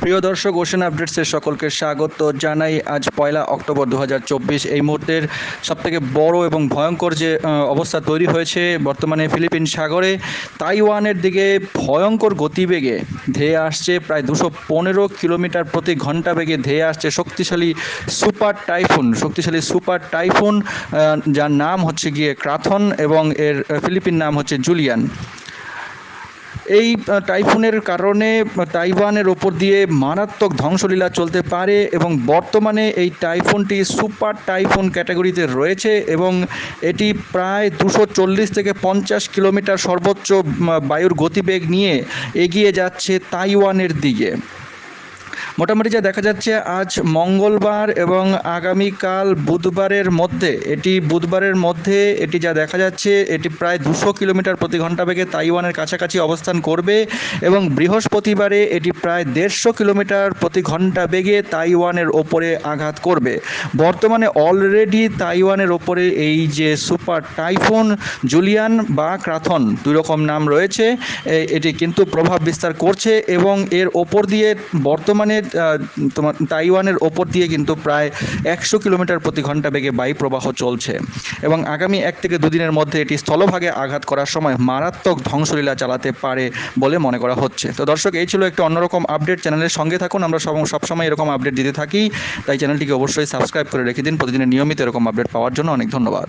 প্রিয় দর্শক, ওশেন আপডেটসের সকলকে স্বাগত জানাই। আজ 1 অক্টোবর 2024। এই মুহূর্তের সবথেকে বড় এবং ভয়ঙ্কর যে অবস্থা তৈরি হয়েছে বর্তমানে ফিলিপিন সাগরে, তাইওয়ানের দিকে ভয়ঙ্কর গতিবেগে ধেয়ে আসছে, প্রায় 215 কিলোমিটার প্রতি ঘন্টা বেগে ধেয়ে আসছে শক্তিশালী সুপার টাইফুন, যার নাম হচ্ছে গিয়ে ক্রাথন এবং এর ফিলিপিন নাম হচ্ছে জুলিয়ান। এই টাইফুনের কারণে তাইওয়ানের ওপর দিয়ে মারাত্মক ধ্বংসলীলা চলতে পারে এবং বর্তমানে এই টাইফুনটি সুপার টাইফুন ক্যাটাগরিতে রয়েছে এবং এটি প্রায় 240 থেকে 50 কিলোমিটার সর্বোচ্চ বায়ুর গতিবেগ নিয়ে এগিয়ে যাচ্ছে তাইওয়ানের দিকে। মোটামুটি যা দেখা যাচ্ছে, আজ মঙ্গলবার এবং আগামীকাল বুধবারের মধ্যে এটি যা দেখা যাচ্ছে, এটি প্রায় 200 কিলোমিটার প্রতি ঘন্টা বেগে তাইওয়ানের কাছাকাছি অবস্থান করবে এবং বৃহস্পতিবারে এটি প্রায় 150 কিলোমিটার প্রতি ঘন্টা বেগে তাইওয়ানের ওপরে আঘাত করবে। বর্তমানে অলরেডি তাইওয়ানের ওপরে এই যে সুপার টাইফুন জুলিয়ান বা ক্রাথন, দুই রকম নাম রয়েছে, এটি কিন্তু প্রভাব বিস্তার করছে এবং এর ওপর দিয়ে বর্তমানে তাইওয়ানের ওপর দিয়ে কিন্তু প্রায় 100 কিলোমিটার প্রতি ঘন্টা বেগে বায়ু প্রবাহ চলছে এবং আগামী 1 থেকে 2 দিনের মধ্যে এটি স্থলভাগে আঘাত করার সময় মারাত্মক ধ্বংসলীলা চালাতে পারে বলে মনে করা হচ্ছে। তো দর্শক, এই ছিল একটি অন্যরকম আপডেট। চ্যানেলের সঙ্গে থাকুন, আমরা সবসময় এরকম আপডেট দিতে থাকি, তাই চ্যানেলটিকে অবশ্যই সাবস্ক্রাইব করে রেখে দিন প্রতিদিনের নিয়মিত এরকম আপডেট পাওয়ার জন্য। অনেক ধন্যবাদ।